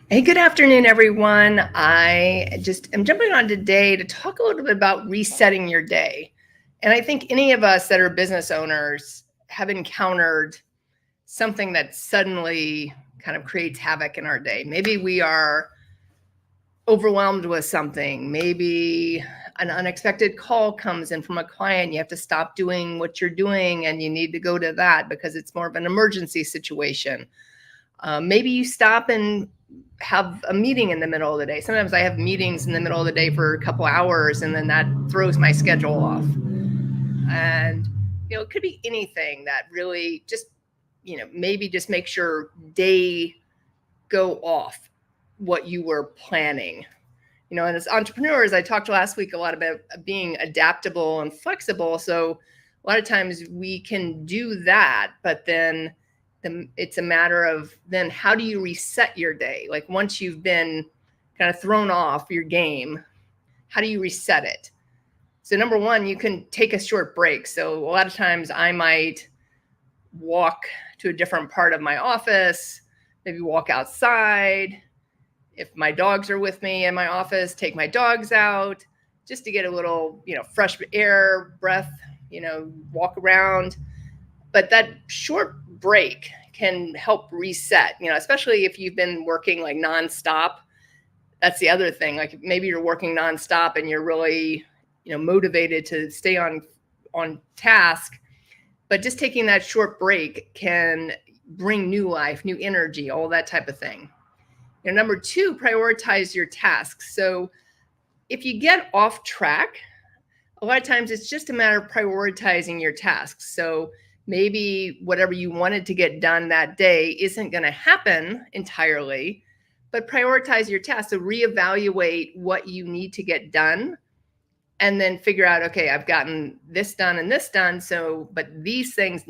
Hey, good afternoon, everyone. I just am jumping on today to talk a little bit about resetting your day. And I think any of us that are business owners have encountered something that suddenly kind of creates havoc in our day. Maybe we are overwhelmed with something. Maybe an unexpected call comes in from a client. You have to stop doing what you're doing and you need to go to that because it's more of an emergency situation. Maybe you stop and have a meeting in the middle of the day. Sometimes I have meetings in the middle of the day for a couple hours, and then that throws my schedule off. And it could be anything that really just maybe just makes your day go off what you were planning. And as entrepreneurs, I talked last week a lot about being adaptable and flexible. So a lot of times we can do that, but then it's a matter of then how do you reset your day? Like once you've been kind of thrown off your game, how do you reset it? So number one, you can take a short break. So a lot of times I might walk to a different part of my office, maybe walk outside. If my dogs are with me in my office, take my dogs out just to get a little, fresh air, breath, walk around. But that short break can help reset, especially if you've been working like nonstop. That's the other thing. Like maybe you're working nonstop and you're really, motivated to stay on task, but just taking that short break can bring new life, new energy, all that type of thing. Number two, prioritize your tasks. So if you get off track, a lot of times it's just a matter of prioritizing your tasks. So maybe whatever you wanted to get done that day isn't going to happen entirely, but prioritize your tasks. So reevaluate what you need to get done and then figure out, okay, I've gotten this done and this done. So, but these things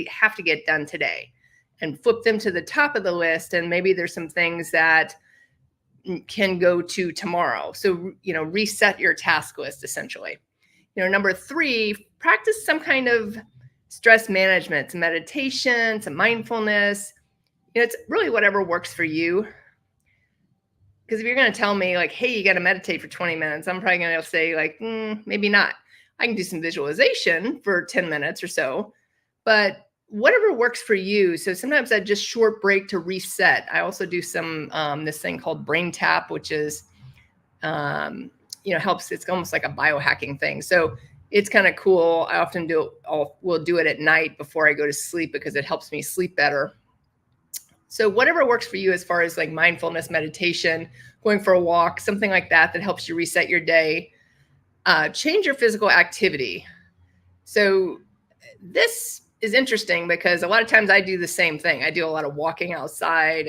have to get done today, and flip them to the top of the list. And maybe there's some things that can go to tomorrow. So, reset your task list essentially. Number three, practice some kind of stress management, some meditation, some mindfulness. It's really whatever works for you. Because if you're going to tell me like, hey, you got to meditate for 20 minutes, I'm probably going to say like, maybe not. I can do some visualization for 10 minutes or so, but whatever works for you. So sometimes that just short break to reset. I also do some this thing called Brain Tap, which is helps. It's almost like a biohacking thing. So it's kind of cool. I often will do it at night before I go to sleep because it helps me sleep better. So whatever works for you as far as like mindfulness, meditation, going for a walk, something like that helps you reset your day. Change your physical activity. So this is interesting because a lot of times I do the same thing. I do a lot of walking outside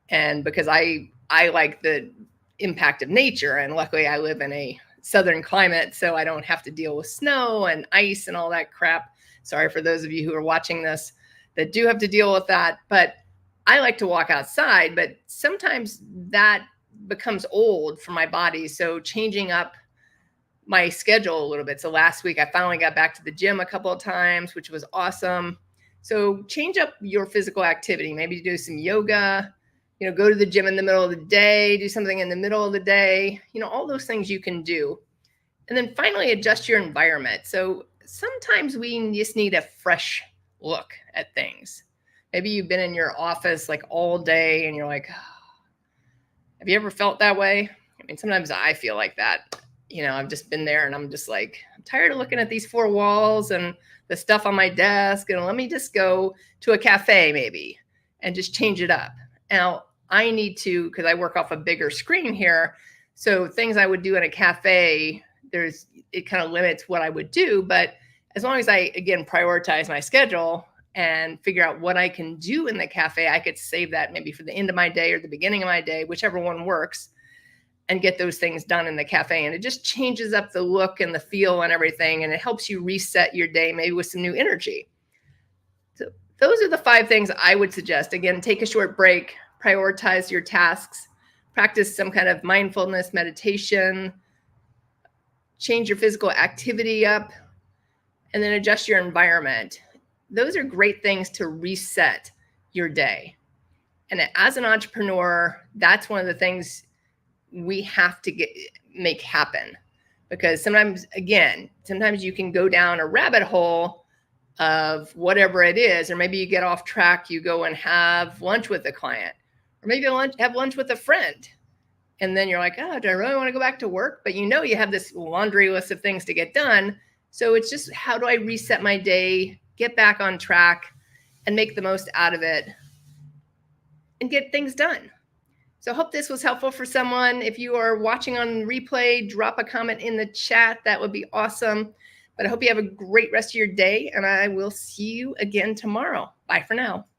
and because I like the impact of nature, and luckily I live in a southern climate, so I don't have to deal with snow and ice and all that crap. Sorry for those of you who are watching this that do have to deal with that, but I like to walk outside, but sometimes that becomes old for my body. So changing up my schedule a little bit. So last week I finally got back to the gym a couple of times, which was awesome. So change up your physical activity. Maybe do some yoga, go to the gym in the middle of the day, do something in the middle of the day, all those things you can do. And then finally adjust your environment. So sometimes we just need a fresh look at things. Maybe you've been in your office like all day and you're like, oh. Have you ever felt that way? I mean, sometimes I feel like that. I've just been there and I'm just like, I'm tired of looking at these four walls and the stuff on my desk. And let me just go to a cafe maybe and just change it up. Now, I need to, because I work off a bigger screen here. So things I would do in a cafe, it kind of limits what I would do. But as long as I, again, prioritize my schedule and figure out what I can do in the cafe, I could save that maybe for the end of my day or the beginning of my day, whichever one works, and get those things done in the cafe. And it just changes up the look and the feel and everything. And it helps you reset your day, maybe with some new energy. So those are the 5 things I would suggest. Again, take a short break, prioritize your tasks, practice some kind of mindfulness meditation, change your physical activity up, and then adjust your environment. Those are great things to reset your day. And as an entrepreneur, that's one of the things we have to make happen, because sometimes you can go down a rabbit hole of whatever it is, or maybe you get off track, you go and have lunch with a client, or maybe have lunch with a friend. And then you're like, oh, do I really want to go back to work? But you have this laundry list of things to get done. So it's just, how do I reset my day, get back on track, and make the most out of it and get things done? So I hope this was helpful for someone. If you are watching on replay, drop a comment in the chat. That would be awesome. But I hope you have a great rest of your day, and I will see you again tomorrow. Bye for now.